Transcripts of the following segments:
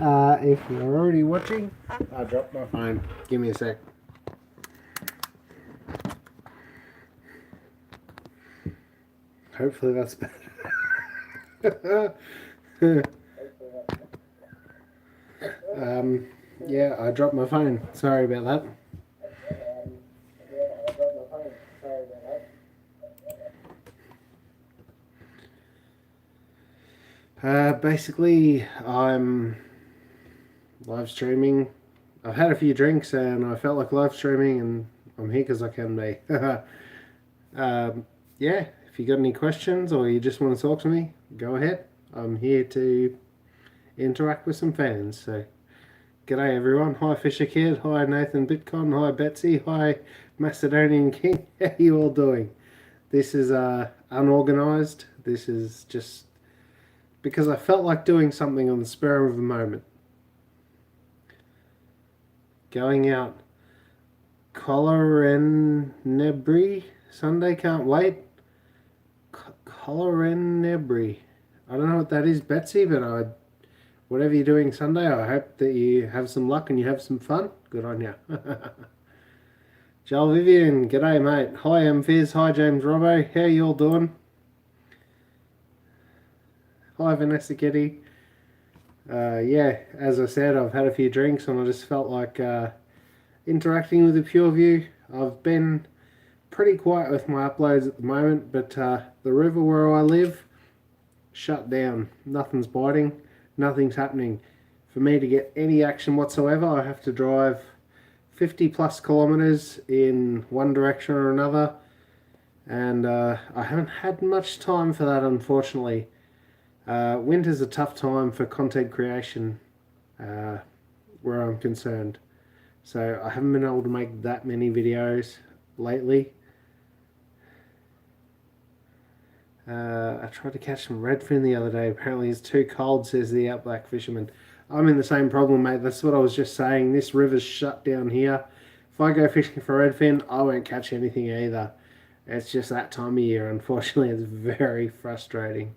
If you're already watching, I dropped my phone. Give me a sec. Hopefully that's better. Yeah, I dropped my phone. Sorry about that. Basically, I'm live streaming. I've had a few drinks and I felt like live streaming, and I'm here because I can be. Yeah, if you got any questions or you just want to talk to me, go ahead. I'm here to interact with some fans. So, g'day everyone. Hi Fisher Kid. Hi Nathan Bitcon. Hi Betsy. Hi Macedonian King. How you all doing? This is unorganized. This is just because I felt like doing something on the spur of a moment. Going out Collarenebri Sunday, can't wait. Collarenebri. I don't know what that is, Betsy, but whatever you're doing Sunday, I hope that you have some luck and you have some fun. Good on you. Joel Vivian, g'day mate. Hi Fizz. Hi James Robbo. How you all doing? Hi Vanessa Kitty. Yeah, as I said, I've had a few drinks and I just felt like interacting with a few of you. I've been pretty quiet with my uploads at the moment, but the river where I live shut down. Nothing's biting, nothing's happening. For me to get any action whatsoever, I have to drive 50 plus kilometers in one direction or another, and I haven't had much time for that, unfortunately. Winter's a tough time for content creation where I'm concerned. So I haven't been able to make that many videos lately. I tried to catch some redfin the other day. Apparently it's too cold, says the Outback Fisherman. I'm in the same problem, mate. That's what I was just saying. This river's shut down here. If I go fishing for redfin, I won't catch anything either. It's just that time of year. Unfortunately, it's very frustrating.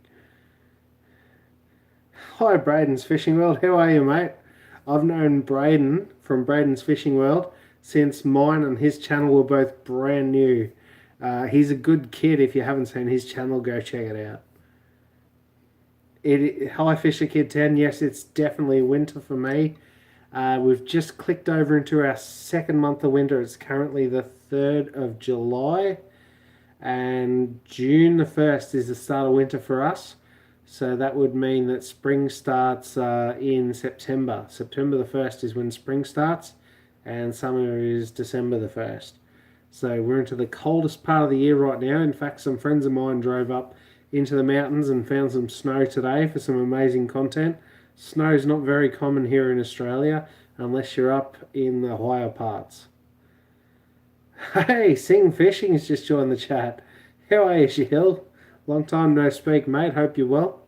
Hi, Braden's Fishing World. How are you, mate? I've known Braden from Braden's Fishing World since mine and his channel were both brand new. He's a good kid. If you haven't seen his channel, go check it out. Hi, Fisher Kid 10. Yes, it's definitely winter for me. We've just clicked over into our second month of winter. It's currently the 3rd of July, and June the 1st is the start of winter for us. So that would mean that spring starts in September. September the 1st is when spring starts, and summer is December the 1st. So we're into the coldest part of the year right now. In fact, some friends of mine drove up into the mountains and found some snow today for some amazing content. Snow is not very common here in Australia unless you're up in the higher parts. Hey, Sing Fishing has just joined the chat. How are you, Shahil? Long time no speak, mate. Hope you're well.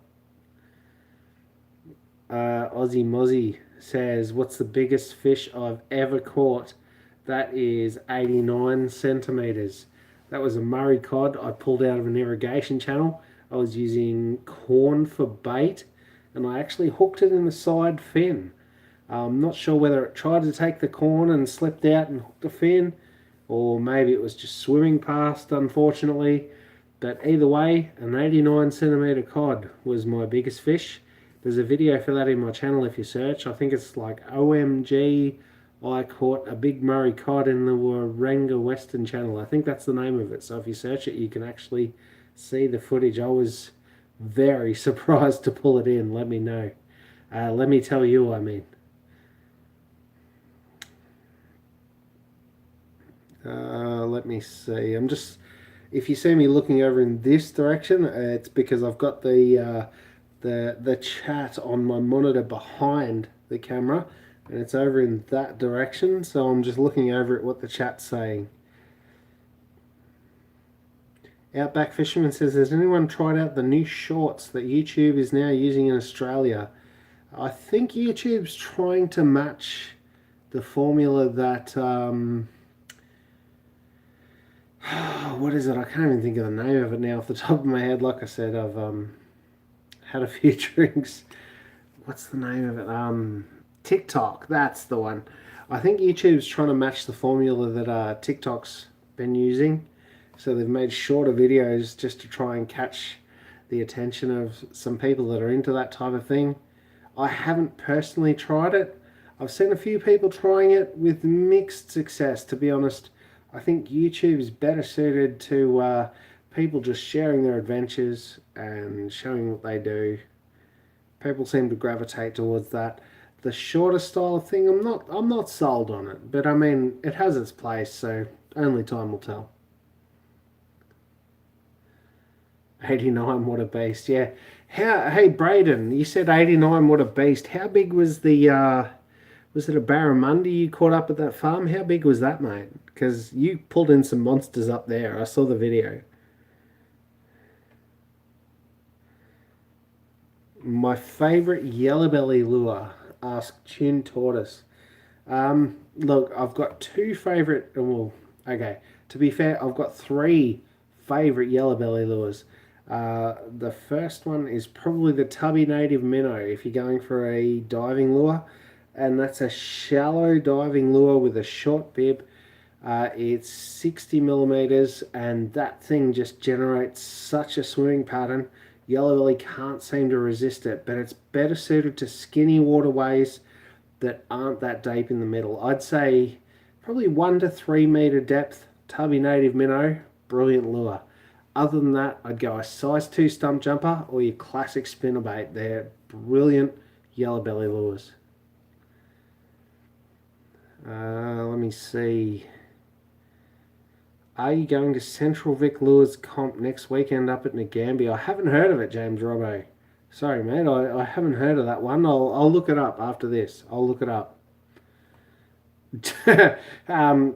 Aussie Mozzie says, what's the biggest fish I've ever caught? That is 89 centimeters. That was a Murray cod I pulled out of an irrigation channel. I was using corn for bait, and I actually hooked it in the side fin. I'm not sure whether it tried to take the corn and slipped out and hooked the fin, or maybe it was just swimming past, unfortunately. But either way, an 89 centimeter cod was my biggest fish. There's a video for that in my channel if you search. I think it's like OMG, I caught a big Murray cod in the Waranga Western channel. I think that's the name of it. So if you search it, you can actually see the footage. I was very surprised to pull it in. Let me know. Let me tell you, I mean. Let me see. If you see me looking over in this direction, it's because I've got the chat on my monitor behind the camera, and it's over in that direction, so I'm just looking over at what the chat's saying. Outback Fisherman says, has anyone tried out the new shorts that YouTube is now using in Australia? I think YouTube's trying to match the formula that what is it? I can't even think of the name of it now off the top of my head. Like I said, I've had a few drinks. what's the name of it? TikTok. That's the one. I think YouTube's trying to match the formula that TikTok's been using. So they've made shorter videos just to try and catch the attention of some people that are into that type of thing. I haven't personally tried it. I've seen a few people trying it with mixed success, to be honest. I think YouTube is better suited to people just sharing their adventures and showing what they do. People seem to gravitate towards that. The shorter style thing, I'm not sold on it, but I mean, it has its place, so only time will tell. 89, what a beast! Yeah. Hey, Braden, you said 89, what a beast. How big was the was it a barramundi you caught up at that farm? How big was that, mate? Because you pulled in some monsters up there. I saw the video. My favourite yellow belly lure, asked Tune Tortoise. Look, I've got two favourite. Well, okay. To be fair, I've got three favourite yellow belly lures. The first one is probably the tubby native minnow if you're going for a diving lure, and that's a shallow diving lure with a short bib. It's 60 millimeters, and that thing just generates such a swimming pattern. Yellow belly can't seem to resist it, but it's better suited to skinny waterways that aren't that deep in the middle. I'd say probably 1 to 3 meter depth, tubby native minnow, brilliant lure. Other than that, I'd go a size 2 stump jumper or your classic spinnerbait. They're brilliant yellow belly lures. Let me see. Are you going to Central Vic Lures Comp next weekend up at Nagambie? I haven't heard of it, James Robbo. Sorry, mate, I haven't heard of that one. I'll look it up after this. I'll look it up.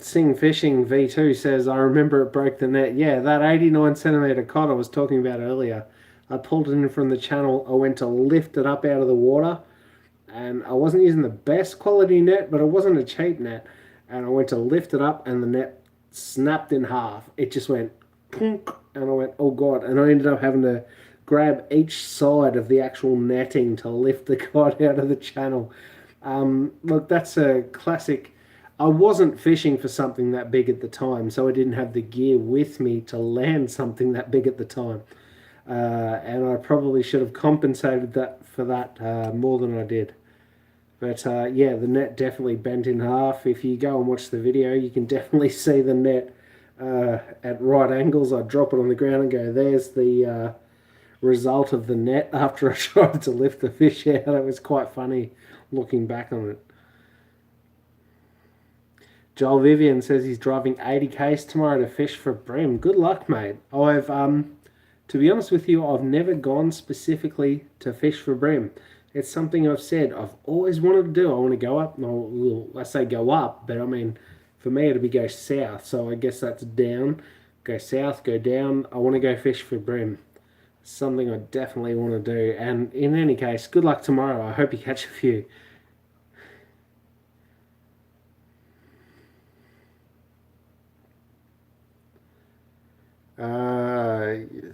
Sing Fishing V2 says, I remember it broke the net. Yeah, that 89 centimeter cod I was talking about earlier. I pulled it in from the channel. I went to lift it up out of the water, and I wasn't using the best quality net, but it wasn't a cheap net. And I went to lift it up, and the net snapped in half. It just went punk, and I went, oh god. And I ended up having to grab each side of the actual netting to lift the cod out of the channel. Look, that's a classic. I wasn't fishing for something that big at the time, so I didn't have the gear with me to land something that big at the time. And I probably should have compensated that for that more than I did. But yeah, the net definitely bent in half. If you go and watch the video, you can definitely see the net at right angles. I drop it on the ground and go, there's the result of the net after I tried to lift the fish out. It was quite funny looking back on it. Joel Vivian says he's driving 80 k's tomorrow to fish for bream. Good luck, mate. I've to be honest with you, I've never gone specifically to fish for bream. It's something I've said I've always wanted to do. I want to go up. Well, I say go up, but I mean, for me it'd be go south. So I guess that's down. Go south, go down. I want to go fish for bream. Something I definitely want to do. And in any case, good luck tomorrow. I hope you catch a few.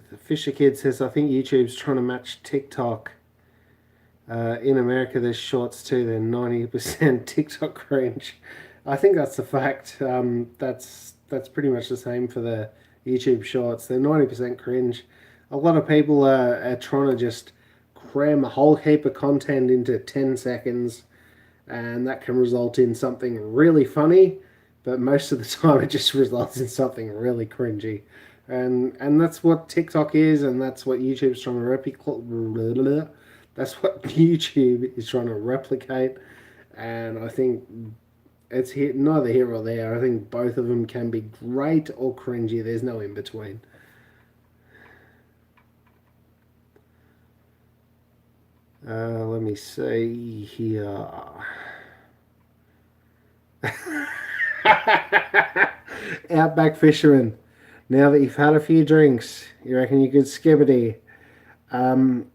The Fisher Kid says, I think YouTube's trying to match TikTok. In America, there's shorts too. They're 90% TikTok cringe. I think that's the fact. That's pretty much the same for the YouTube shorts. They're 90% cringe. A lot of people are trying to just cram a whole heap of content into 10 seconds, and that can result in something really funny, but most of the time it just results in something really cringy. And that's what TikTok is, and that's what YouTube's trying to replicate. That's what YouTube is trying to replicate, and I think it's neither here or there. I think both of them can be great or cringy. There's no in between. Let me see here. Outback fisherman. Now that you've had a few drinks, you reckon you could skibbity? For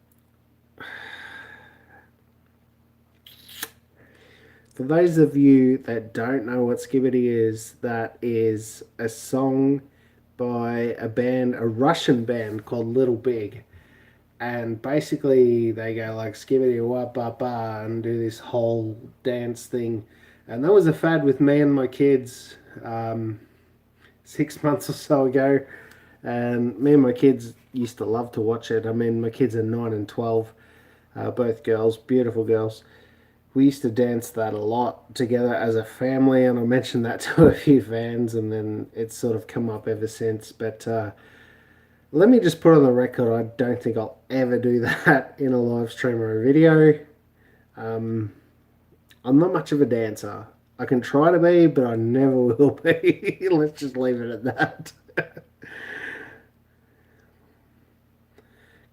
those of you that don't know what skibbity is, that is a song by a band, a Russian band called Little Big. and basically they go like skibbity wap ba ba and do this whole dance thing, and that was a fad with me and my kids 6 months or so ago, and me and my kids used to love to watch it. I mean, my kids are 9 and 12, both girls, beautiful girls. We used to dance that a lot together as a family, and I mentioned that to a few fans, and then it's sort of come up ever since. But let me just put on the record, I don't think I'll ever do that in a live stream or a video. Um, I'm not much of a dancer. I can try to be, but I never will be. Let's just leave it at that.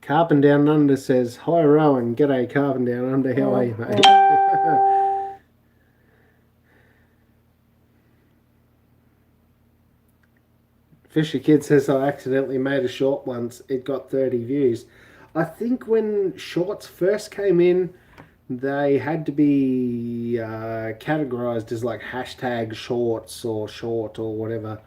Carpin Down Under says, "Hi Rowan, g'day Carpin Down Under, how are you, mate?" Fisher Kid says, "I accidentally made a short once. It got 30 views." I think when shorts first came in, they had to be categorized as like hashtag shorts or short or whatever.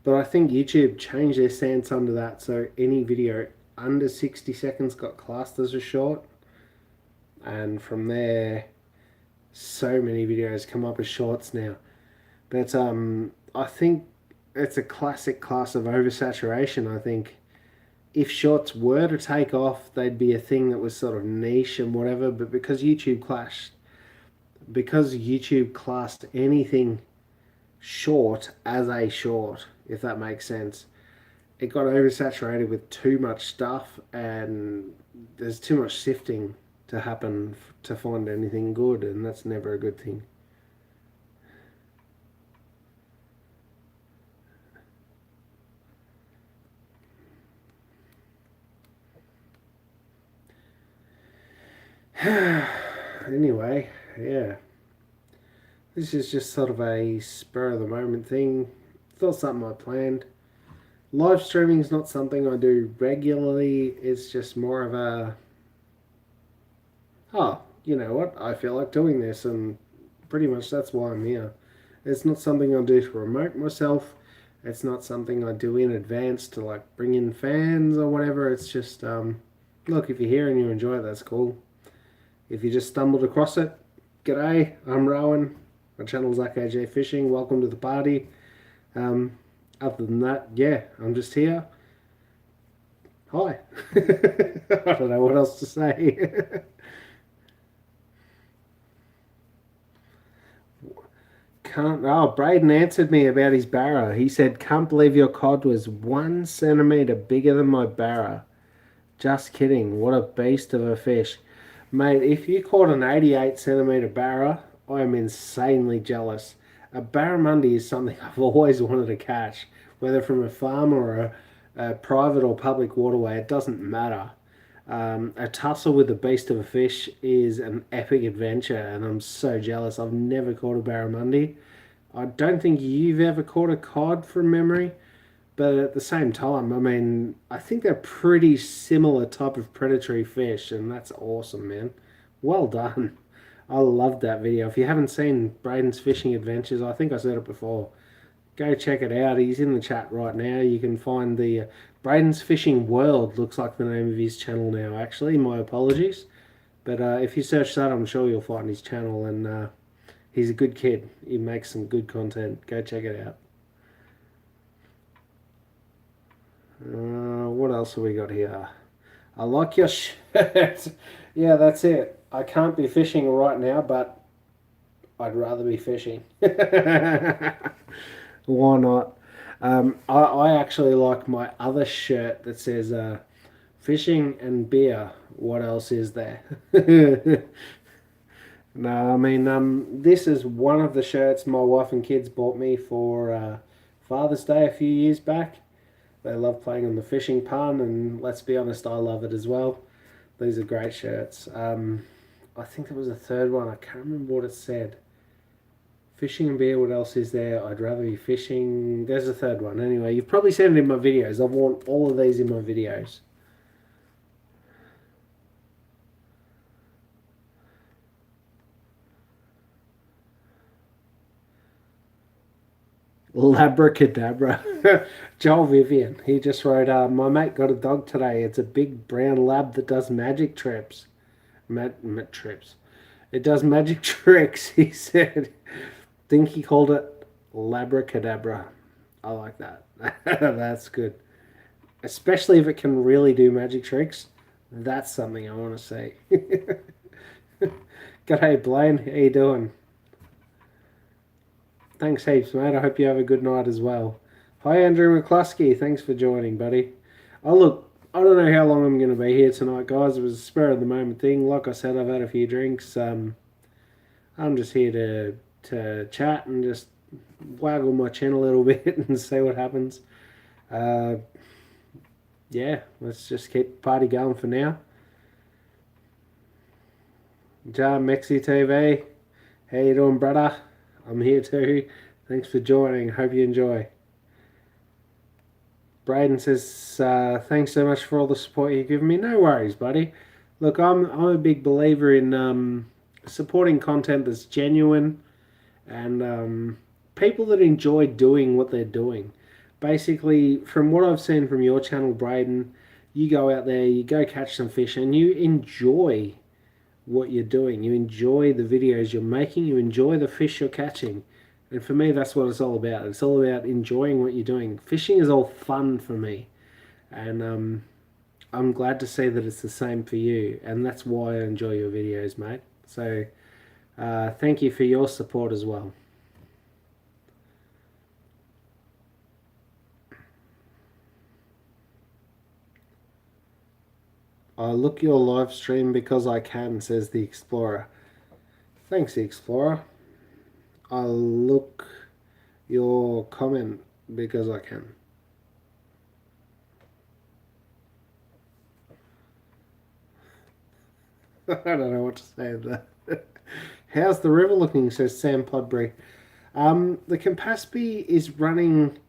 But I think YouTube changed their stance under that, so any video under 60 seconds got classed as a short. And from there, so many videos come up as shorts now. But I think it's a classic class of oversaturation. I think if shorts were to take off, they'd be a thing that was sort of niche and whatever. But because YouTube classed anything short as a short, if that makes sense, it got oversaturated with too much stuff, and there's too much sifting to happen to find anything good, and that's never a good thing. Anyway, yeah. This is just sort of a spur of the moment thing. It's not something I planned. Live streaming is not something I do regularly. It's just more of a, oh, you know what? I feel like doing this, and pretty much that's why I'm here. It's not something I do to promote myself. It's not something I do in advance to like bring in fans or whatever. It's just, look, if you're here and you enjoy it, that's cool. If you just stumbled across it, g'day, I'm Rowan. My channel's AKJ Fishing. Welcome to the party. Other than that, yeah, I'm just here. Hi. I don't know what else to say. Braden answered me about his barra. He said, "Can't believe your cod was 1 centimetre bigger than my barra." Just kidding. What a beast of a fish. Mate, if you caught an 88 centimetre barra, I am insanely jealous. A barramundi is something I've always wanted to catch, whether from a farm or a private or public waterway, it doesn't matter. A tussle with the beast of a fish is an epic adventure, and I'm so jealous. I've never caught a barramundi. I don't think you've ever caught a cod from memory. But at the same time, I mean, I think they're pretty similar type of predatory fish, and that's awesome, man. Well done. I loved that video. If you haven't seen Braden's Fishing Adventures, I think I said it before, go check it out. He's in the chat right now. You can find the Braden's Fishing World, looks like the name of his channel now, actually. My apologies. But if you search that, I'm sure you'll find his channel, and he's a good kid. He makes some good content. Go check it out. What else have we got here? I like your shirt. Yeah, that's it. I can't be fishing right now, but I'd rather be fishing. Why not? I actually like my other shirt that says fishing and beer. What else is there? No, I mean, this is one of the shirts my wife and kids bought me for Father's Day a few years back. They love playing on the fishing pun, and let's be honest, I love it as well. These are great shirts. I think there was a third one. I can't remember what it said. Fishing and beer, what else is there? I'd rather be fishing. There's a third one. Anyway, you've probably seen it in my videos. I've worn all of these in my videos. Labracadabra. Joel Vivian. He just wrote, my mate got a dog today. It's a big brown lab that does magic trips. Trips. It does magic tricks, he said. Think he called it Labracadabra. I like that. That's good. Especially if it can really do magic tricks. That's something I want to see. G'day, Blaine. How you doing? Thanks heaps, mate. I hope you have a good night as well. Hi, Andrew McCluskey. Thanks for joining, buddy. Oh, look, I don't know how long I'm going to be here tonight, guys. It was a spur of the moment thing. Like I said, I've had a few drinks. I'm just here to chat and just waggle my chin a little bit and see what happens. Yeah, let's just keep the party going for now. Ja Mexi TV, how you doing, brother? I'm here too. Thanks for joining. Hope you enjoy. Braden says, thanks so much for all the support you've given me. No worries, buddy. Look, I'm a big believer in supporting content that's genuine and people that enjoy doing what they're doing. Basically, from what I've seen from your channel, Braden, you go out there, you go catch some fish, and you enjoy what you're doing. You enjoy the videos you're making. You enjoy the fish you're catching. And for me, that's what it's all about. It's all about enjoying what you're doing. Fishing is all fun for me. And I'm glad to see that it's the same for you. And that's why I enjoy your videos, mate. So thank you for your support as well. I look your live stream because I can, says the Explorer. Thanks, the Explorer. I'll look your comment because I can. I don't know what to say to that. How's the river looking, says Sam Podbury. The Campaspe is running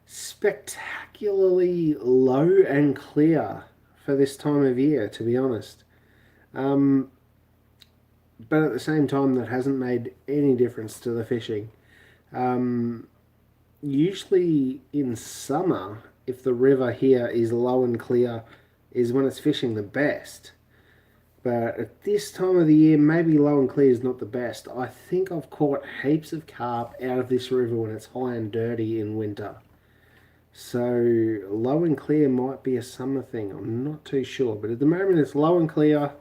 spectacularly low and clear for this time of year, to be honest. But at the same time, that hasn't made any difference to the fishing. Usually in summer, if the river here is low and clear, is when it's fishing the best. But at this time of the year, maybe low and clear is not the best. I think I've caught heaps of carp out of this river when it's high and dirty in winter. So low and clear might be a summer thing. I'm not too sure. But at the moment it's low and clear.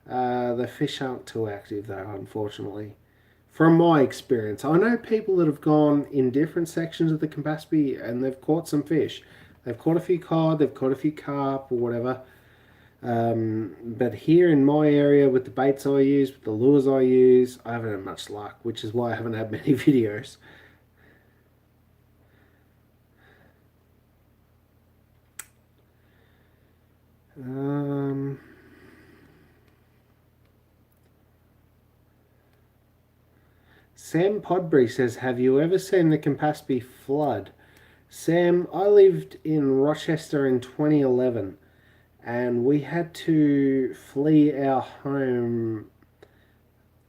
The fish aren't too active though, unfortunately. From my experience. I know people that have gone in different sections of the Campaspe and they've caught some fish. They've caught a few cod, they've caught a few carp or whatever. But here in my area with the baits I use, with the lures I use, I haven't had much luck, which is why I haven't had many videos. Sam Podbury says, have you ever seen the Campaspe flood? Sam, I lived in Rochester in 2011 and we had to flee our home.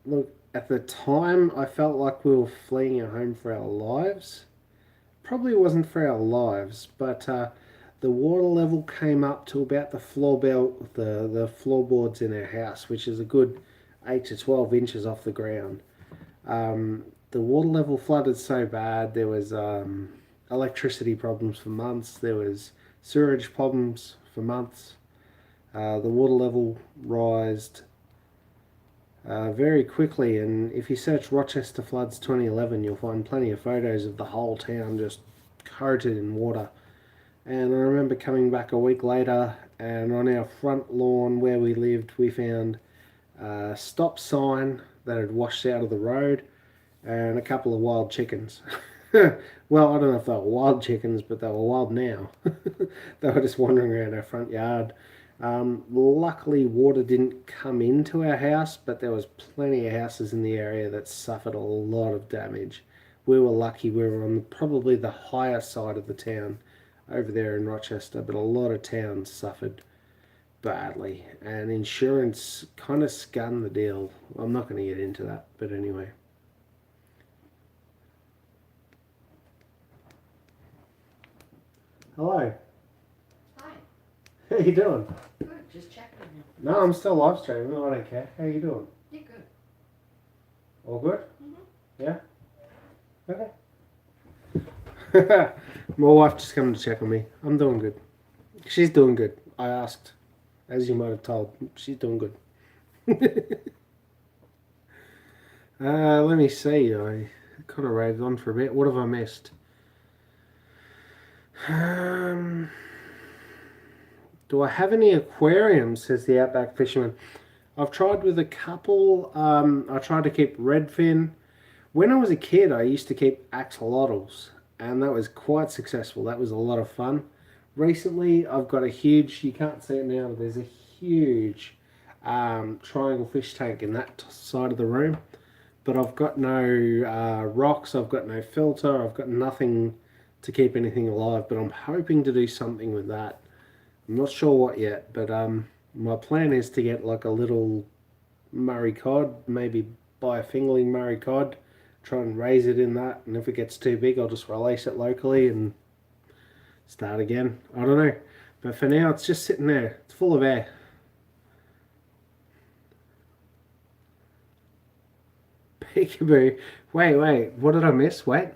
Look, at the time I felt like we were fleeing our home for our lives. Probably wasn't for our lives, but the water level came up to about the the floorboards in our house, which is a good 8 to 12 inches off the ground. The water level flooded so bad. There was electricity problems for months. There was sewerage problems for months. The water level rised very quickly, and if you search Rochester floods 2011, you'll find plenty of photos of the whole town just coated in water. And I remember coming back a week later, and on our front lawn where we lived, we found a stop sign that had washed out of the road and a couple of wild chickens. Well, I don't know if they were wild chickens, but they were wild now. They were just wandering around our front yard. Luckily, water didn't come into our house, but there was plenty of houses in the area that suffered a lot of damage. We were lucky. We were on probably the higher side of the town over there in Rochester, but a lot of towns suffered badly, and insurance kind of scanned the deal. I'm not going to get into that, but anyway. Hello. Hi. How you doing? Good. Just checking you. No, I'm still live streaming. I don't care. How you doing? Yeah, good. All good? Mm-hmm. Yeah? Okay. My wife just come to check on me. I'm doing good. She's doing good. I asked. As you might have told. She's doing good. Let me see. I kind of raved on for a bit. What have I missed? Do I have any aquariums? Says the Outback Fisherman. I've tried with a couple. I tried to keep redfin. When I was a kid, I used to keep axolotls, and that was quite successful. That was a lot of fun. Recently, I've got a huge, you can't see it now, but there's a huge triangle fish tank in that side of the room. But I've got no rocks, I've got no filter, I've got nothing to keep anything alive. But I'm hoping to do something with that. I'm not sure what yet, but my plan is to get like a little Murray cod, maybe buy a fingerling Murray cod, try and raise it in that, and if it gets too big, I'll just release it locally and start again. I don't know, but for now, it's just sitting there. It's full of air. Peekaboo. Wait, what did I miss? Wait.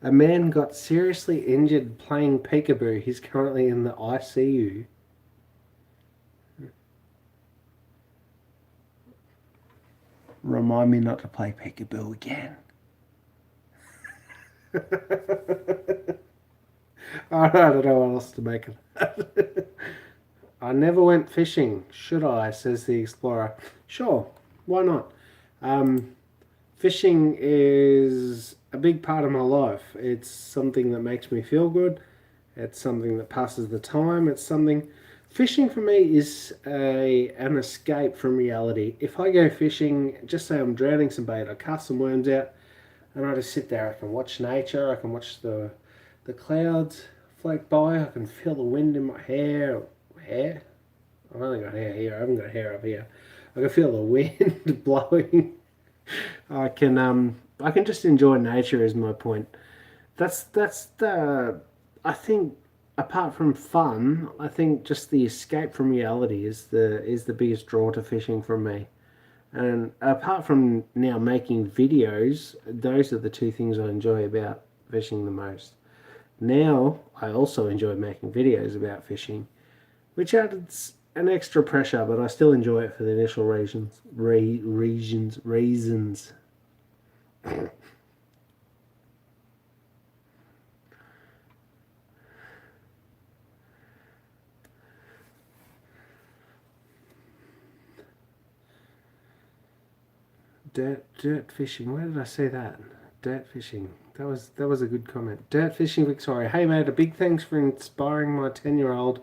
A man got seriously injured playing peekaboo. He's currently in the ICU. Remind me not to play peekaboo again. I don't know what else to make of that. I never went fishing. Should I? Says the explorer. Sure, why not? Fishing is a big part of my life. It's something that makes me feel good. It's something that passes the time. It's something. Fishing for me is an escape from reality. If I go fishing, just say I'm drowning some bait, I cast some worms out, and I just sit there. I can watch nature. I can watch the clouds float by. I can feel the wind in my hair. Hair? I've only got hair here. I haven't got hair up here. I can feel the wind blowing. I can just enjoy nature. Is my point. That's the. I think apart from fun, I think just the escape from reality is the biggest draw to fishing for me. And apart from now making videos, those are the two things I enjoy about fishing the most. Now I also enjoy making videos about fishing, which adds an extra pressure, but I still enjoy it for the initial reasons. Dirt fishing. Where did I say that? Dirt fishing. That was a good comment. Dirt fishing Victoria. Hey mate, a big thanks for inspiring my 10-year-old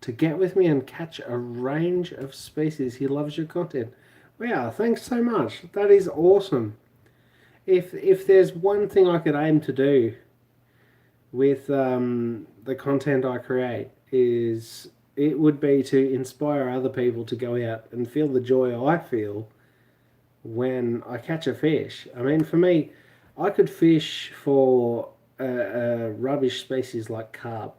to get with me and catch a range of species. He loves your content. Wow, thanks so much. That is awesome. If there's one thing I could aim to do with the content I create is it would be to inspire other people to go out and feel the joy I feel when I catch a fish. I mean, for me, I could fish for a rubbish species like carp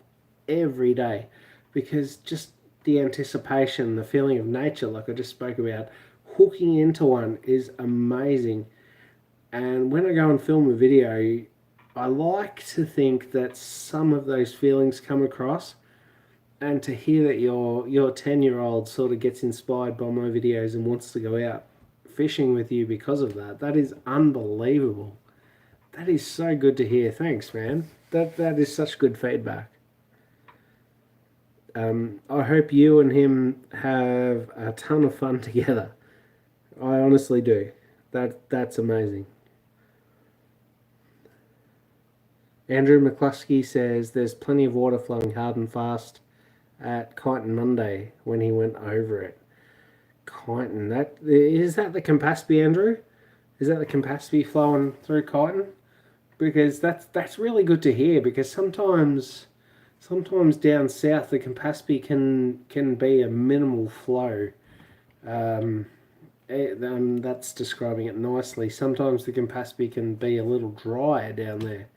every day because just the anticipation, the feeling of nature, like I just spoke about, hooking into one is amazing. And when I go and film a video, I like to think that some of those feelings come across, and to hear that your 10-year-old sort of gets inspired by my videos and wants to go out fishing with you because of that. That is unbelievable. That is so good to hear. Thanks, man. That is such good feedback. I hope you and him have a ton of fun together. I honestly do. That's amazing. Andrew McCluskey says there's plenty of water flowing hard and fast at Kyneton Monday when he went over it. Kyneton, that the Campaspe, Andrew? Is that the Campaspe flowing through Kyneton? Because that's really good to hear. Because sometimes down south the Campaspe can be a minimal flow, That's describing it nicely. Sometimes the Campaspe can be a little drier down there.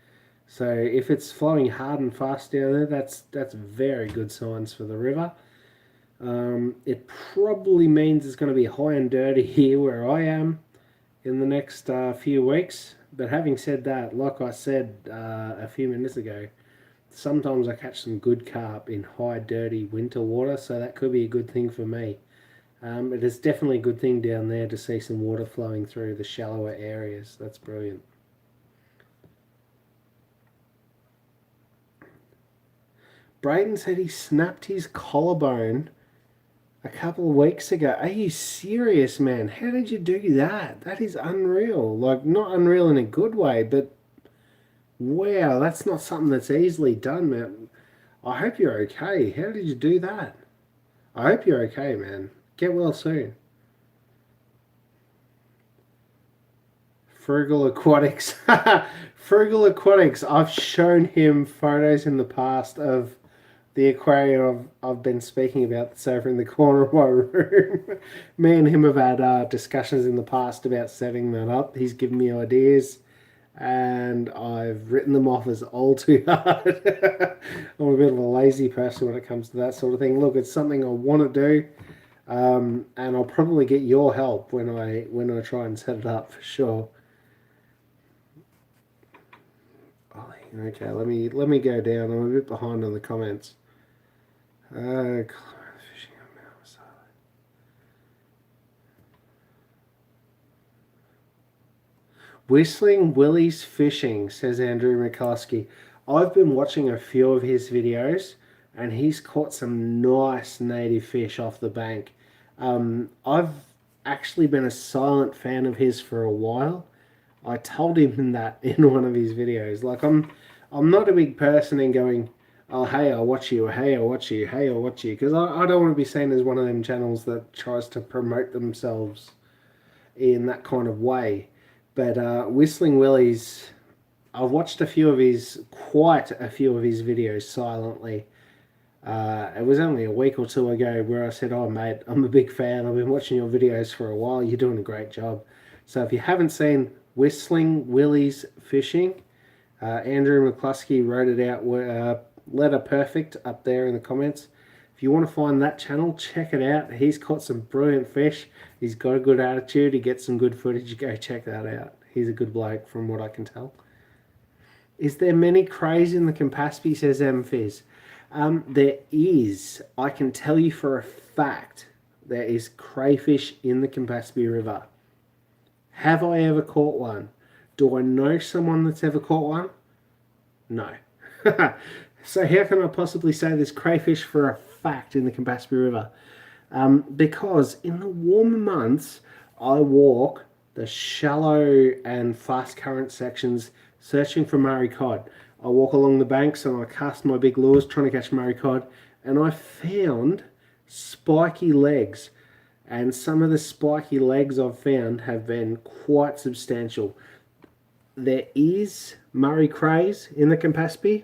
So if it's flowing hard and fast down there, that's very good signs for the river. It probably means it's going to be high and dirty here where I am in the next few weeks. But having said that, like I said a few minutes ago, sometimes I catch some good carp in high, dirty winter water, so that could be a good thing for me. It is definitely a good thing down there to see some water flowing through the shallower areas. That's brilliant. Braden said he snapped his collarbone a couple of weeks ago. Are you serious, man? How did you do that? That is unreal. Like, not unreal in a good way, but wow, that's not something that's easily done, man. I hope you're okay. How did you do that? I hope you're okay, man. Get well soon. Frugal Aquatics. Frugal Aquatics. I've shown him photos in the past of the aquarium I've been speaking about that's over in the corner of my room. Me and him have had discussions in the past about setting that up. He's given me ideas and I've written them off as all too hard. I'm a bit of a lazy person when it comes to that sort of thing. Look, it's something I want to do, and I'll probably get your help when I try and set it up for sure. Okay, let me go down. I'm a bit behind on the comments. Whistling Willie's Fishing, says Andrew McCluskey. I've been watching a few of his videos and he's caught some nice native fish off the bank. I've actually been a silent fan of his for a while. I told him that in one of his videos. Like, I'm not a big person in going, oh, hey, I'll watch you, hey, I'll watch you, hey, I'll watch you, because I don't want to be seen as one of them channels that tries to promote themselves in that kind of way. But Whistling Willie's, I've watched quite a few of his videos silently. It was only a week or two ago where I said, oh, mate, I'm a big fan. I've been watching your videos for a while. You're doing a great job. So if you haven't seen Whistling Willie's Fishing, Andrew McCluskey wrote it out, letter perfect up there in the comments. If you want to find that channel, check it out. He's caught some brilliant fish. He's got a good attitude. He gets some good footage. Go check that out. He's a good bloke from what I can tell. Is there many crays in the Campaspe, says M-Fizz? There is. I can tell you for a fact there is crayfish in the Campaspe River. Have I ever caught one? Do I know someone that's ever caught one? No. So how can I possibly say there's crayfish for a fact in the Campaspe River? Because in the warmer months, I walk the shallow and fast current sections searching for Murray cod. I walk along the banks and I cast my big lures trying to catch Murray cod, and I found spiky legs. And some of the spiky legs I've found have been quite substantial. There is Murray crays in the Campaspe,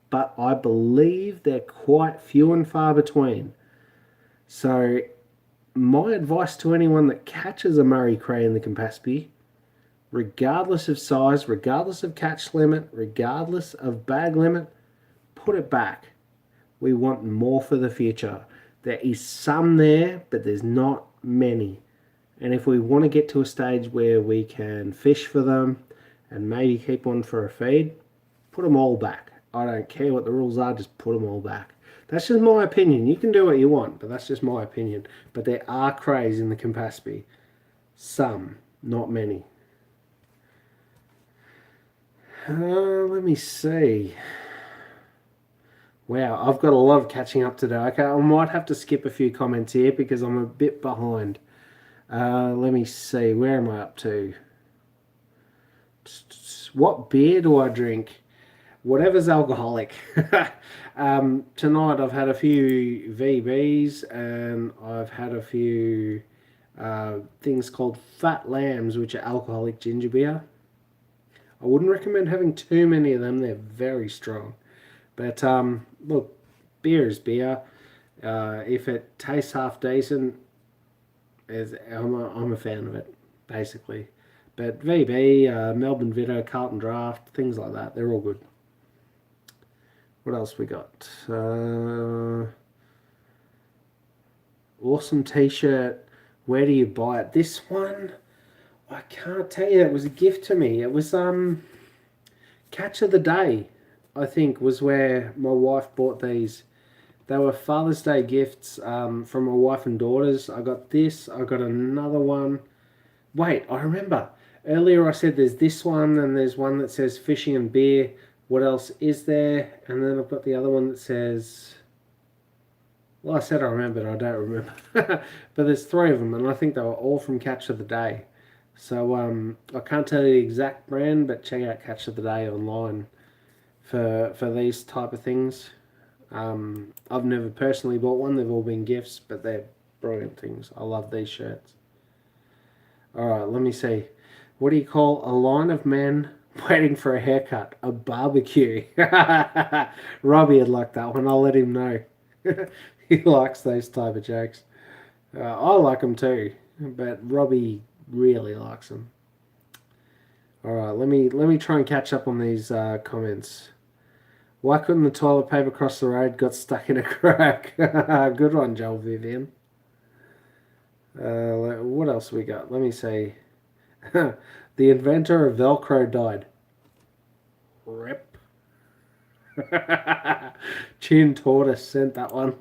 but I believe they're quite few and far between. So my advice to anyone that catches a Murray cray in the Campaspe, regardless of size, regardless of catch limit, regardless of bag limit, put it back. We want more for the future. There is some there, but there's not many. And if we want to get to a stage where we can fish for them and maybe keep one for a feed, put them all back. I don't care what the rules are, just put them all back. That's just my opinion. You can do what you want, but that's just my opinion. But there are crays in the Campaspe. Some, not many. Let me see. Wow, I've got a lot of catching up to do. Okay, I might have to skip a few comments here because I'm a bit behind. Let me see. Where am I up to? What beer do I drink? Whatever's alcoholic. Tonight I've had a few VBs and I've had a few things called Fat Lambs, which are alcoholic ginger beer. I wouldn't recommend having too many of them. They're very strong. But look, beer is beer. If it tastes half decent, I'm a fan of it, basically. But VB, Melbourne Vito, Carlton Draft, things like that, they're all good. What else we got? Awesome t-shirt. Where do you buy it? This one, I can't tell you. It was a gift to me. It was Catch of the Day, I think, was where my wife bought these. They were Father's Day gifts from my wife and daughters. I got this. I got another one. Wait, I remember. Earlier I said there's this one and there's one that says fishing and beer. What else is there? And then I've got the other one that says... Well, I said I remembered. I don't remember. But there's 3 of them, and I think they were all from Catch of the Day. So I can't tell you the exact brand, but check out Catch of the Day online for these type of things. I've never personally bought one. They've all been gifts, but they're brilliant things. I love these shirts. Alright, let me see. What do you call a line of men waiting for a haircut? A barbecue. Robbie would like that one. I'll let him know. He likes those type of jokes. I like them too, but Robbie really likes them. Alright, let me try and catch up on these comments. Why couldn't the toilet paper cross the road? Got stuck in a crack. Good one, Joel Vivian. What else we got? Let me see. The inventor of Velcro died. Rip. Chin Tortoise sent that one.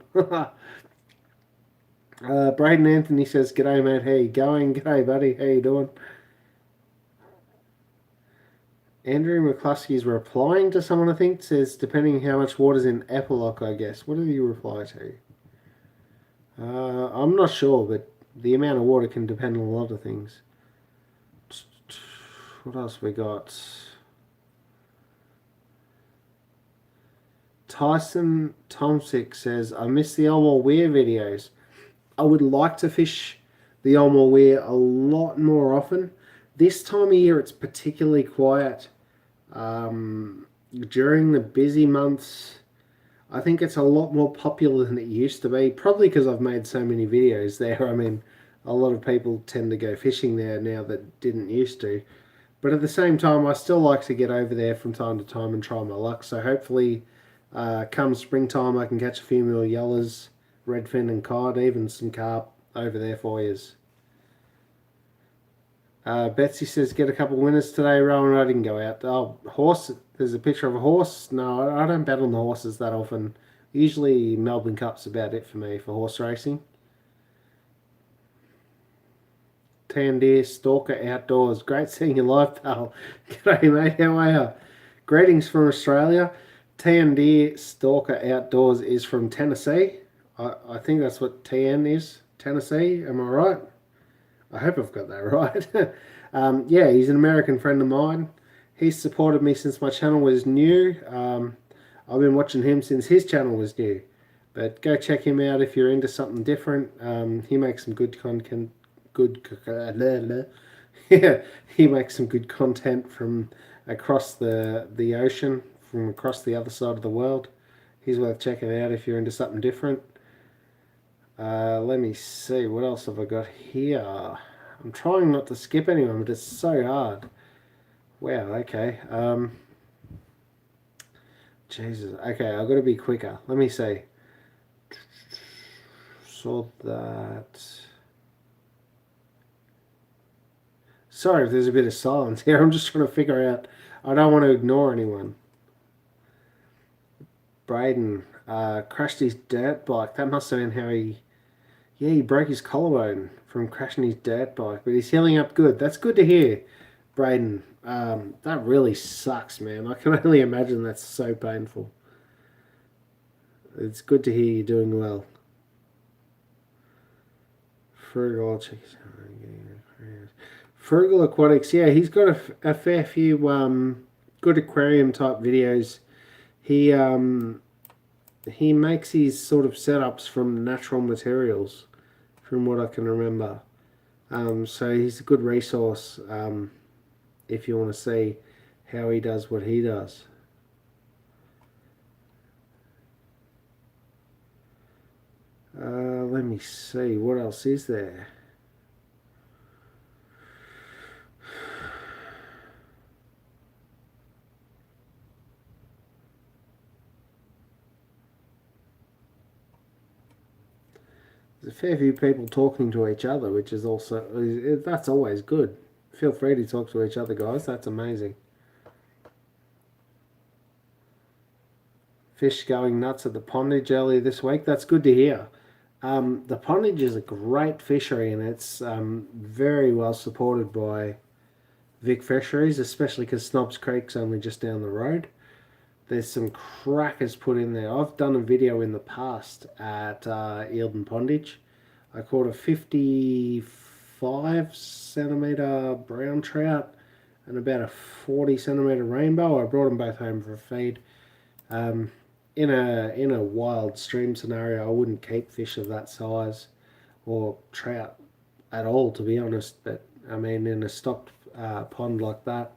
Braden Anthony says, "G'day mate, how you going?" "G'day buddy, how you doing?" Andrew McCluskey's replying to someone, I think, says, "Depending how much water's in Epilock, I guess." What did you reply to? I'm not sure, but the amount of water can depend on a lot of things. What else we got? Tyson Tomsick says, "I miss the Elmore Weir videos. I would like to fish the Elmore Weir a lot more often. This time of year it's particularly quiet. During the busy months, I think it's a lot more popular than it used to be. Probably because I've made so many videos there. I mean, a lot of people tend to go fishing there now that didn't used to. But at the same time, I still like to get over there from time to time and try my luck. So hopefully, come springtime, I can catch a few more yellows, redfin and cod, even some carp over there for yous. Betsy says, "Get a couple of winners today, Rowan." I didn't go out. Oh, horse. There's a picture of a horse. No, I don't bet on the horses that often. Usually Melbourne Cup's about it for me for horse racing. Tan Deer Stalker Outdoors. Great seeing you live, pal. G'day, mate. How are you? Greetings from Australia. Tan Deer Stalker Outdoors is from Tennessee. I think that's what TN is. Tennessee. Am I right? I hope I've got that right. Yeah, he's an American friend of mine. He's supported me since my channel was new. I've been watching him since his channel was new. But go check him out if you're into something different. He makes some good content. Yeah, he makes some good content from across the ocean, from across the other side of the world. He's worth checking out if you're into something different. Let me see, what else have I got here? I'm trying not to skip anyone, but it's so hard. Wow, okay. Jesus. Okay, I've got to be quicker. Let me see. Saw that. Sorry if there's a bit of silence here. I'm just trying to figure out. I don't want to ignore anyone. Braden crashed his dirt bike. That must have been how he... Yeah, he broke his collarbone from crashing his dirt bike, but he's healing up good. That's good to hear, Braden. That really sucks, man. I can only imagine that's so painful. It's good to hear you're doing well. Frugal Aquatics. Yeah, he's got a fair few good aquarium type videos. He makes his sort of setups from natural materials, from what I can remember. So he's a good resource if you want to see how he does what he does. Let me see, what else is there? There's a fair few people talking to each other, which is also, that's always good. Feel free to talk to each other, guys. That's amazing. Fish going nuts at the pondage earlier this week. That's good to hear. The pondage is a great fishery, and it's very well supported by Vic Fisheries, especially because Snobs Creek's only just down the road. There's some crackers put in there. I've done a video in the past at Eildon Pondage. I caught a 55 centimetre brown trout and about a 40 centimetre rainbow. I brought them both home for a feed. In a wild stream scenario, I wouldn't keep fish of that size or trout at all, to be honest. But I mean, in a stocked pond like that,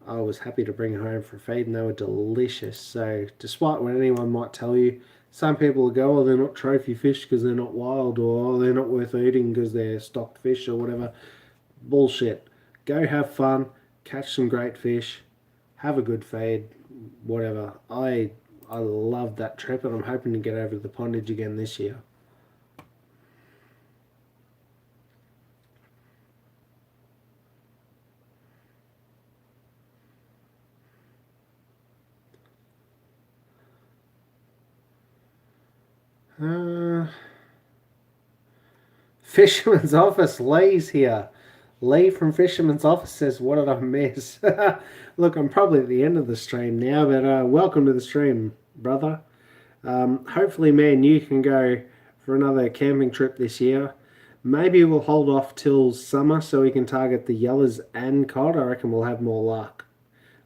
I was happy to bring home for a feed, and they were delicious. So despite what anyone might tell you, some people will go, oh, they're not trophy fish because they're not wild, or oh, they're not worth eating because they're stocked fish or whatever. Bullshit. Go have fun, catch some great fish, have a good feed, whatever. I love that trip, and I'm hoping to get over to the pondage again this year. Fisherman's Office, Lee's here. Lee from Fisherman's Office says, what did I miss? Look, I'm probably at the end of the stream now, but welcome to the stream, brother. Hopefully me and you can go for another camping trip this year. Maybe we'll hold off till summer so we can target the yellows and cod. I reckon we'll have more luck.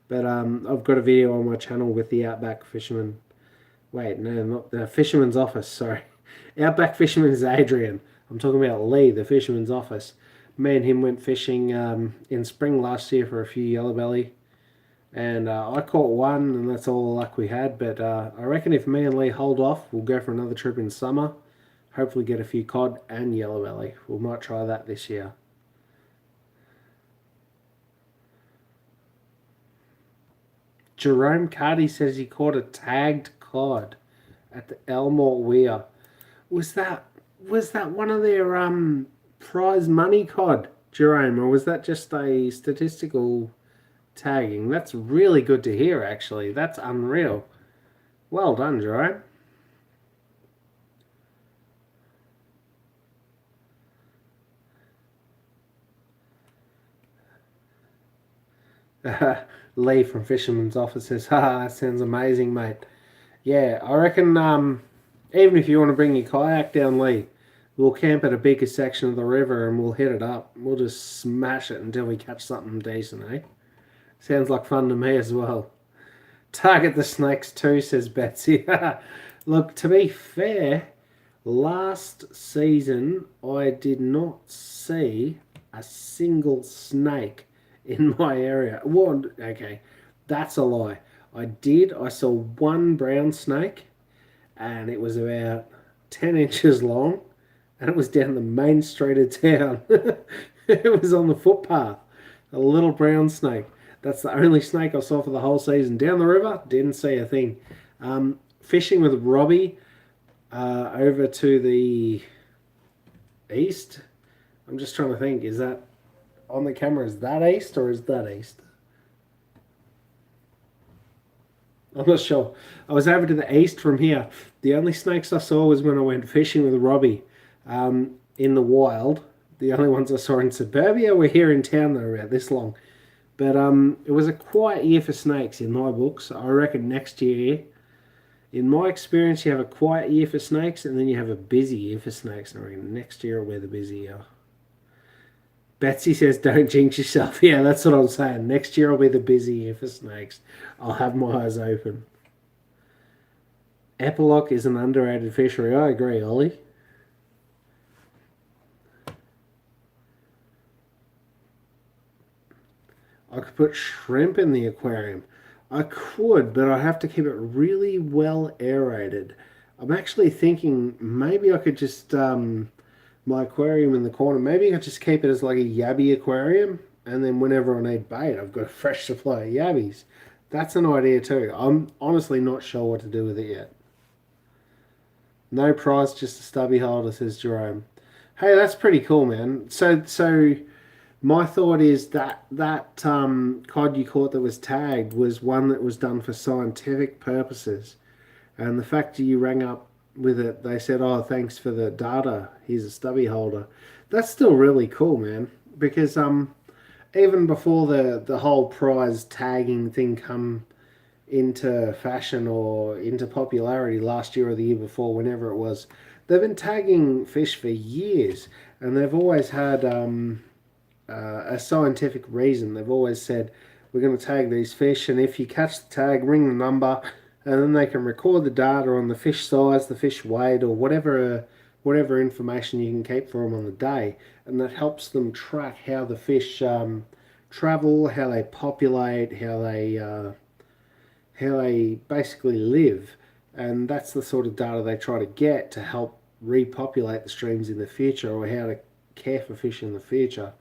But I've got a video on my channel with the Outback Fisherman. Wait, no, not the Fisherman's Office, sorry. Outback Fisherman is Adrian. I'm talking about Lee, the Fisherman's Office. Me and him went fishing in spring last year for a few yellowbelly. And I caught one, and that's all the luck we had. But I reckon if me and Lee hold off, we'll go for another trip in summer. Hopefully get a few cod and yellowbelly. We might try that this year. Jerome Cardy says he caught a tagged cod at the Elmore Weir. Was that one of their prize money cod, Jerome, or was that just a statistical tagging? That's really good to hear, actually. That's unreal. Well done, Jerome. Lee from Fisherman's Office says, that sounds amazing, mate. Yeah, I reckon even if you want to bring your kayak down, Lee, we'll camp at a bigger section of the river and we'll hit it up. We'll just smash it until we catch something decent, eh? Sounds like fun to me as well. Target the snakes too, says Betsy. Look, to be fair, last season I did not see a single snake in my area. Well, okay, that's a lie. I saw one brown snake, and it was about 10 inches long, and it was down the main street of town. It was on the footpath. A little brown snake. That's the only snake I saw for the whole season. Down the river, didn't see a thing. Fishing with Robbie over to the east. I'm just trying to think, is that on the camera, is that east or is that east? I'm not sure. I was over to the east from here. The only snakes I saw was when I went fishing with Robbie in the wild. The only ones I saw in suburbia were here in town. They were about this long. But it was a quiet year for snakes in my books. I reckon next year, in my experience, you have a quiet year for snakes and then you have a busy year for snakes. And I reckon next year will be the busy year. Betsy says, don't jinx yourself. Yeah, that's what I'm saying. Next year will be the busy year for snakes. I'll have my eyes open. Epilogue is an underrated fishery. I agree, Ollie. I could put shrimp in the aquarium. I could, but I have to keep it really well aerated. I'm actually thinking maybe I could just... my aquarium in the corner, maybe I just keep it as like a yabby aquarium, and then whenever I need bait, I've got a fresh supply of yabbies. That's an idea too. I'm honestly not sure what to do with it yet. No prize, just a stubby holder, says Jerome. Hey, that's pretty cool, man. So my thought is that cod you caught that was tagged was one that was done for scientific purposes, and the fact that you rang up with it, they said, "Oh, thanks for the data. Here's a stubby holder." That's still really cool, man. Because even before the whole prize tagging thing come into fashion or into popularity last year or the year before, whenever it was, they've been tagging fish for years, and they've always had a scientific reason. They've always said, we're going to tag these fish, and if you catch the tag, ring the number, and then they can record the data on the fish size, the fish weight, or whatever information you can keep for them on the day, and that helps them track how the fish travel, how they populate, how they basically live, and that's the sort of data they try to get to help repopulate the streams in the future, or how to care for fish in the future.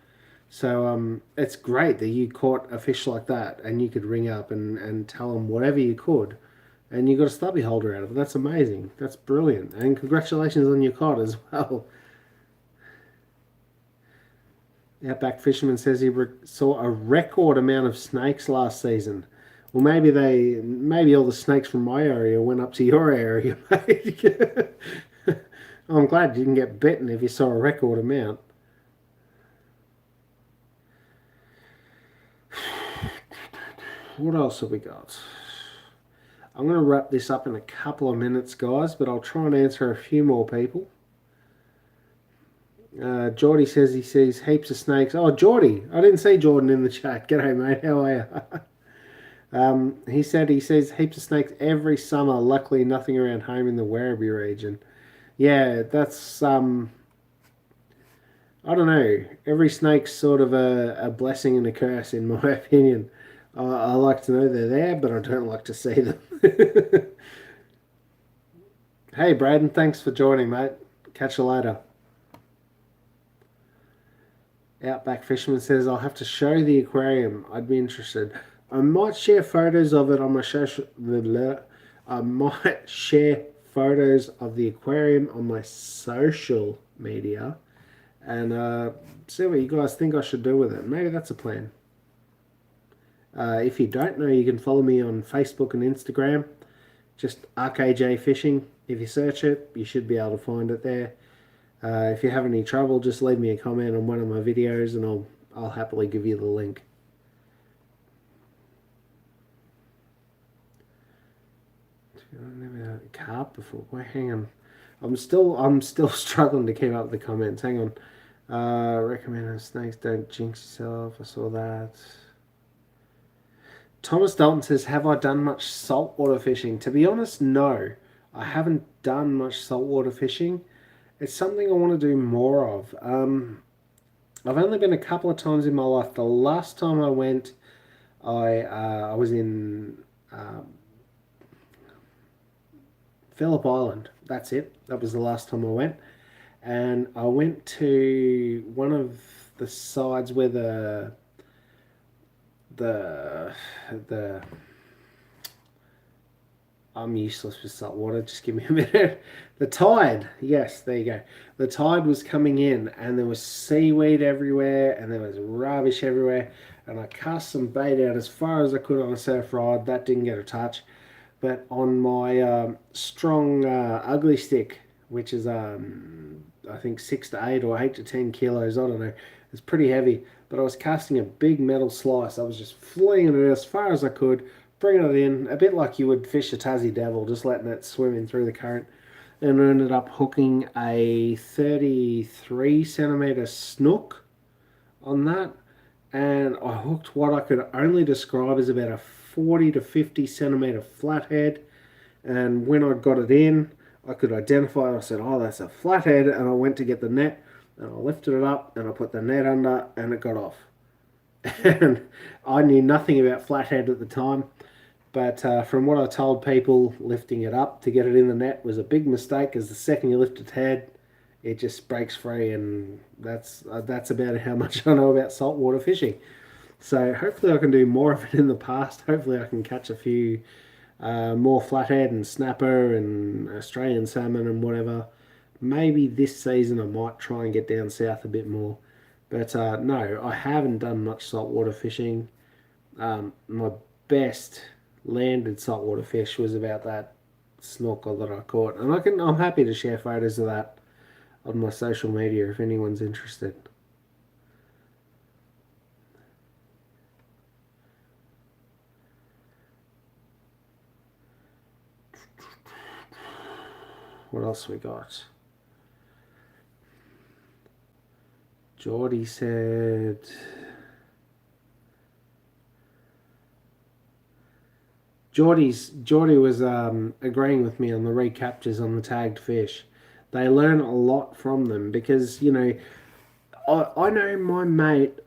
So it's great that you caught a fish like that, and you could ring up and tell them whatever you could, and you got a stubby holder out of it. That's amazing. That's brilliant, and congratulations on your cod as well. Outback Fisherman says he saw a record amount of snakes last season. Well, maybe all the snakes from my area went up to your area, mate. I'm glad you didn't get bitten if you saw a record amount. What else have we got? I'm going to wrap this up in a couple of minutes, guys, but I'll try and answer a few more people. Geordie says he sees heaps of snakes. Oh, Geordie, I didn't see Jordan in the chat. G'day, mate. How are you? He said he sees heaps of snakes every summer. Luckily, nothing around home in the Werribee region. Yeah, that's I don't know. Every snake's sort of a blessing and a curse, in my opinion. I like to know they're there, but I don't like to see them. Hey, Braden, thanks for joining, mate. Catch you later. Outback Fisherman says, I'll have to show the aquarium. I'd be interested. I might share photos of it on my social. I might share photos of the aquarium on my social media and see what you guys think I should do with it. Maybe that's a plan. If you don't know, you can follow me on Facebook and Instagram. Just RKJ Fishing. If you search it, you should be able to find it there. If you have any trouble, just leave me a comment on one of my videos and I'll happily give you the link. I've never had a carp before. Wait, hang on. I'm still struggling to keep up with the comments. Hang on. Recommend snakes, don't jinx yourself. I saw that. Thomas Dalton says, have I done much saltwater fishing? To be honest, no. I haven't done much saltwater fishing. It's something I want to do more of. I've only been a couple of times in my life. The last time I went, I was in Phillip Island. That's it. That was the last time I went. And I went to one of the sides where the I'm useless with salt water. Just give me a minute. The tide. Yes, there you go. The tide was coming in and there was seaweed everywhere and there was rubbish everywhere. And I cast some bait out as far as I could on a surf rod. That didn't get a touch. But on my strong ugly stick, which is I think 6 to 8 or 8 to 10 kilos, I don't know. It's pretty heavy. But I was casting a big metal slice. I was just flinging it as far as I could, bringing it in, a bit like you would fish a Tassie Devil, just letting it swim in through the current. And I ended up hooking a 33 centimeter snook on that. And I hooked what I could only describe as about a 40 to 50 centimeter flathead. And when I got it in, I could identify it. I said, oh, that's a flathead. And I went to get the net and I lifted it up and I put the net under and it got off. And I knew nothing about flathead at the time. But from what I told people, lifting it up to get it in the net was a big mistake, because the second you lift its head, it just breaks free, and that's about how much I know about saltwater fishing. So hopefully I can do more of it in the past. Hopefully I can catch a few more flathead and snapper and Australian salmon and whatever. Maybe this season I might try and get down south a bit more. But no, I haven't done much saltwater fishing. My best landed saltwater fish was about that snorkel that I caught, and I'm happy to share photos of that on my social media if anyone's interested. What else we got? Geordie said, Geordie was agreeing with me on the recaptures on the tagged fish. They learn a lot from them because, you know, I know my mate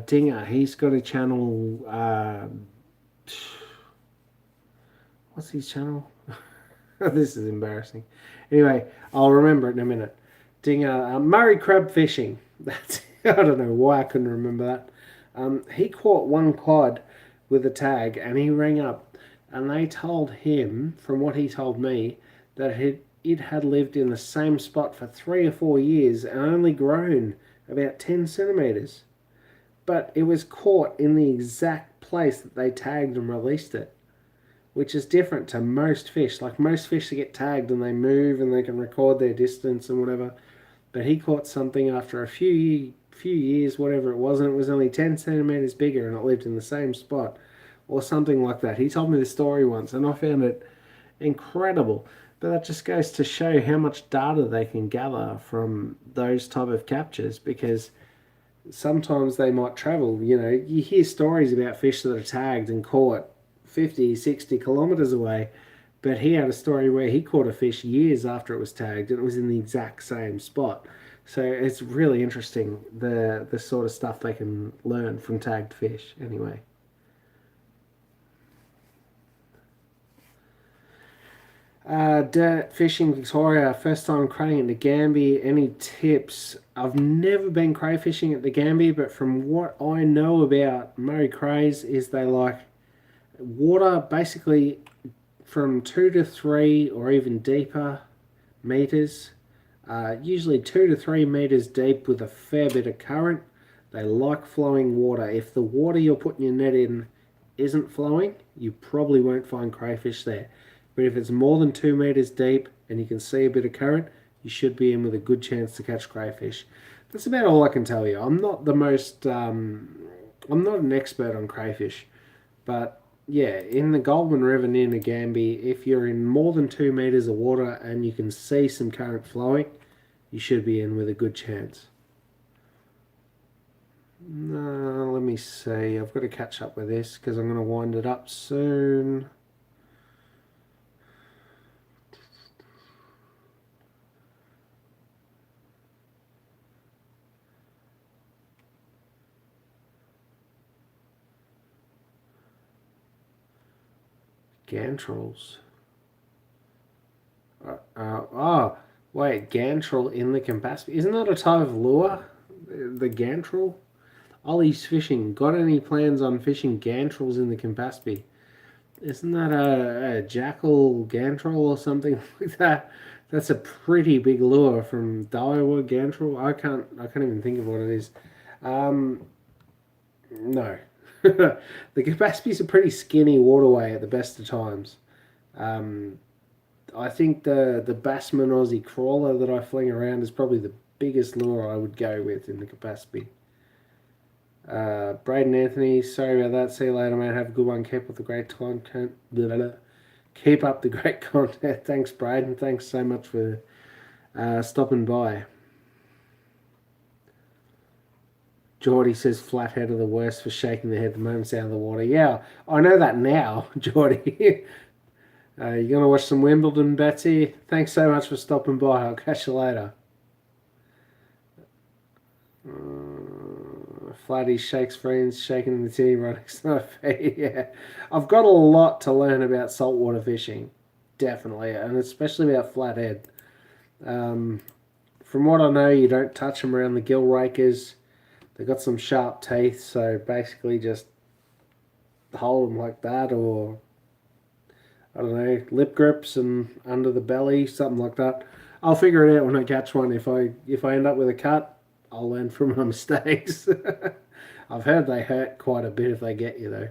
Dinger. He's got a channel. What's his channel? This is embarrassing. Anyway, I'll remember it in a minute. Dinger, Murray crab fishing. That's I don't know why I couldn't remember that. He caught one cod with a tag, and he rang up, and they told him, from what he told me, that it had lived in the same spot for 3 or 4 years and only grown about 10 centimeters. But it was caught in the exact place that they tagged and released it, which is different to most fish. Like most fish, they get tagged and they move and they can record their distance and whatever. But he caught something after a few years, whatever it was, and it was only 10 centimeters bigger and it lived in the same spot or something like that. He told me the story once and I found it incredible. But that just goes to show how much data they can gather from those type of captures, because sometimes they might travel. You know, you hear stories about fish that are tagged and caught 50, 60 kilometers away, but he had a story where he caught a fish years after it was tagged and it was in the exact same spot. So it's really interesting, the sort of stuff they can learn from tagged fish anyway. Dirt fishing Victoria, first time craying at the Gambie. Any tips? I've never been cray fishing at the Gambie, but from what I know about Murray crays is they like water basically from 2 to 3 or even deeper meters. Usually 2 to 3 meters deep with a fair bit of current. They like flowing water. If the water you're putting your net in isn't flowing, you probably won't find crayfish there. But if it's more than 2 meters deep and you can see a bit of current, you should be in with a good chance to catch crayfish. That's about all I can tell you. I'm not an expert on crayfish, but yeah, in the Goulburn River near Nagambie, if you're in more than 2 meters of water and you can see some current flowing, you should be in with a good chance. No, let me see. I've got to catch up with this because I'm going to wind it up soon. Gantrels. Oh, wait, gantrel in the Campaspe. Isn't that a type of lure? The gantrel? Ollie's fishing. Got any plans on fishing gantrels in the Campaspe? Isn't that a jackal gantrel or something like that? That's a pretty big lure from Daiwa gantrel. I can't even think of what it is. No. The Campaspe's a pretty skinny waterway at the best of times. I think the Bassman Aussie crawler that I fling around is probably the biggest lure I would go with in the Campaspe. Braden Anthony, sorry about that. See you later, mate. Have a good one. Keep up the great content. Keep up the great content. Thanks, Braden. Thanks so much for stopping by. Geordie says flathead are the worst for shaking their head the moment it's out of the water. Yeah, I know that now, Geordie. You gonna watch some Wimbledon, Betsy? Thanks so much for stopping by. I'll catch you later. Flatty shakes friends, shaking the titty right next to my feet. Yeah, I've got a lot to learn about saltwater fishing, definitely, and especially about flathead. From what I know, you don't touch them around the gill rakers. They've got some sharp teeth, so basically just hold them like that or I don't know, lip grips and under the belly, something like that. I'll figure it out when I catch one. If I end up with a cut, I'll learn from my mistakes. I've heard they hurt quite a bit if they get you though.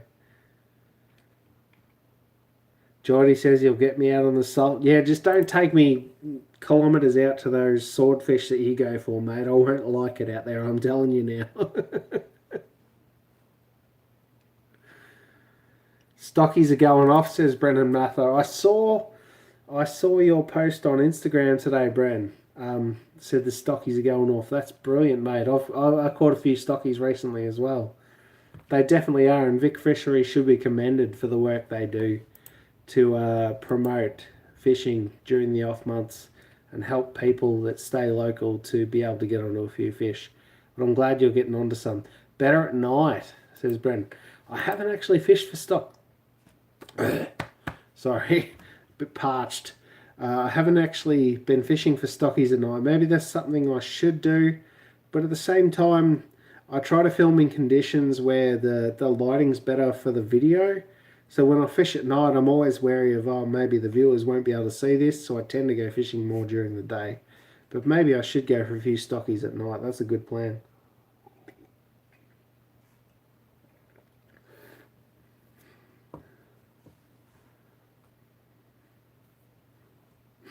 Geordie says he'll get me out on the salt. Yeah, just don't take me kilometres out to those swordfish that you go for, mate. I won't like it out there, I'm telling you now. Stockies are going off, says Brendan Mather. I saw your post on Instagram today, Bren. Said the stockies are going off. That's brilliant, mate. I caught a few stockies recently as well. They definitely are, and Vic Fishery should be commended for the work they do to promote fishing during the off months and help people that stay local to be able to get onto a few fish. But I'm glad you're getting onto some. Better at night, says Bren. I haven't actually fished for stock. Sorry, a bit parched. I haven't actually been fishing for stockies at night. Maybe that's something I should do, but at the same time, I try to film in conditions where the lighting's better for the video. So when I fish at night, I'm always wary of, oh, maybe the viewers won't be able to see this, so I tend to go fishing more during the day. But maybe I should go for a few stockies at night. That's a good plan.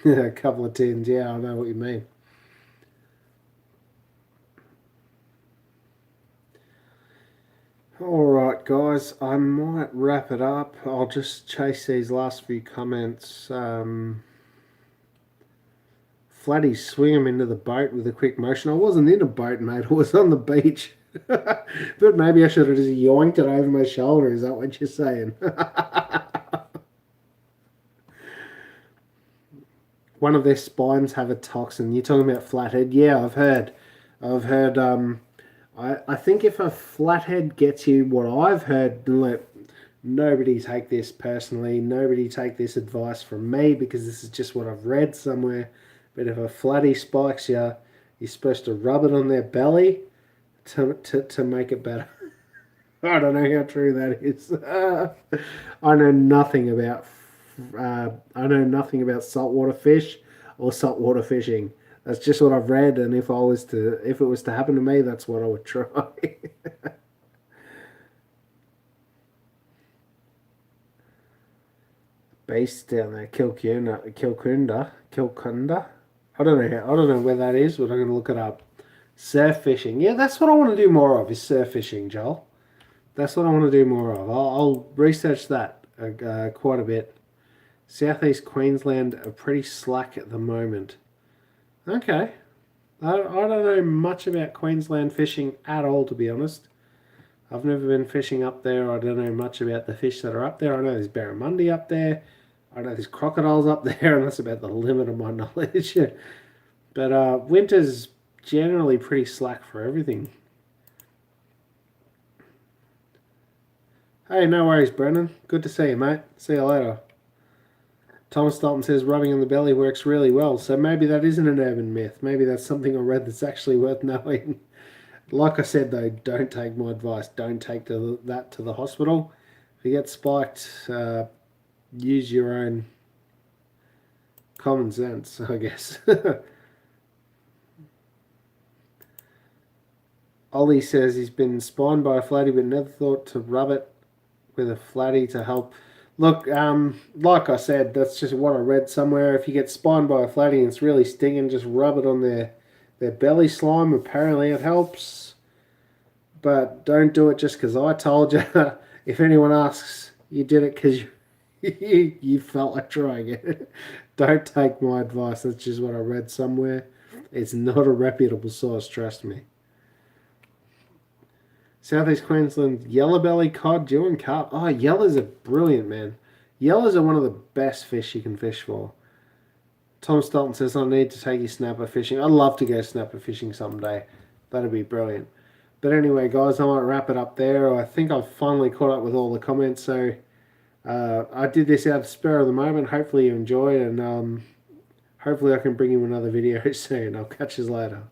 A couple of tins, yeah, I know what you mean. Alright guys, I might wrap it up. I'll just chase these last few comments. Flatty swing him into the boat with a quick motion. I wasn't in a boat, mate, I was on the beach. But maybe I should have just yoinked it over my shoulder, is that what you're saying? One of their spines have a toxin. You're talking about flathead? Yeah, I've heard. I think if a flathead gets you, what I've heard, nobody take this personally, nobody take this advice from me because this is just what I've read somewhere. But if a flatty spikes you, you're supposed to rub it on their belly to make it better. I don't know how true that is. I know nothing about saltwater fish or saltwater fishing. That's just what I've read, and if it was to happen to me, that's what I would try. Based down there, Kilkunda. I don't know where that is, but I'm gonna look it up. Surf fishing. Yeah, that's what I want to do more of, is surf fishing, Joel. That's what I want to do more of. I'll research that quite a bit. Southeast Queensland are pretty slack at the moment. Okay. I don't know much about Queensland fishing at all, to be honest. I've never been fishing up there. I don't know much about the fish that are up there. I know there's barramundi up there. I know there's crocodiles up there, and that's about the limit of my knowledge. But winter's generally pretty slack for everything. Hey, no worries, Brendan. Good to see you, mate. See you later. Thomas Dalton says rubbing on the belly works really well. So maybe that isn't an urban myth. Maybe that's something I read that's actually worth knowing. Like I said, though, don't take my advice. Don't take that to the hospital. If you get spiked, use your own common sense, I guess. Ollie says he's been spined by a flatty but never thought to rub it with a flatty to help. Look, like I said, that's just what I read somewhere. If you get spined by a flatty and it's really stinging, just rub it on their belly slime. Apparently it helps. But don't do it just because I told you. If anyone asks, you did it because you felt like trying it. Don't take my advice. That's just what I read somewhere. It's not a reputable source, trust me. Southeast Queensland yellow belly cod, dew and carp. Oh, yellows are brilliant, man. Yellows are one of the best fish you can fish for. Tom Stolton says, I need to take you snapper fishing. I'd love to go snapper fishing someday. That'd be brilliant. But anyway, guys, I might wrap it up there. I think I've finally caught up with all the comments. So I did this out of spur of the moment. Hopefully you enjoyed, and hopefully I can bring you another video soon. I'll catch you later.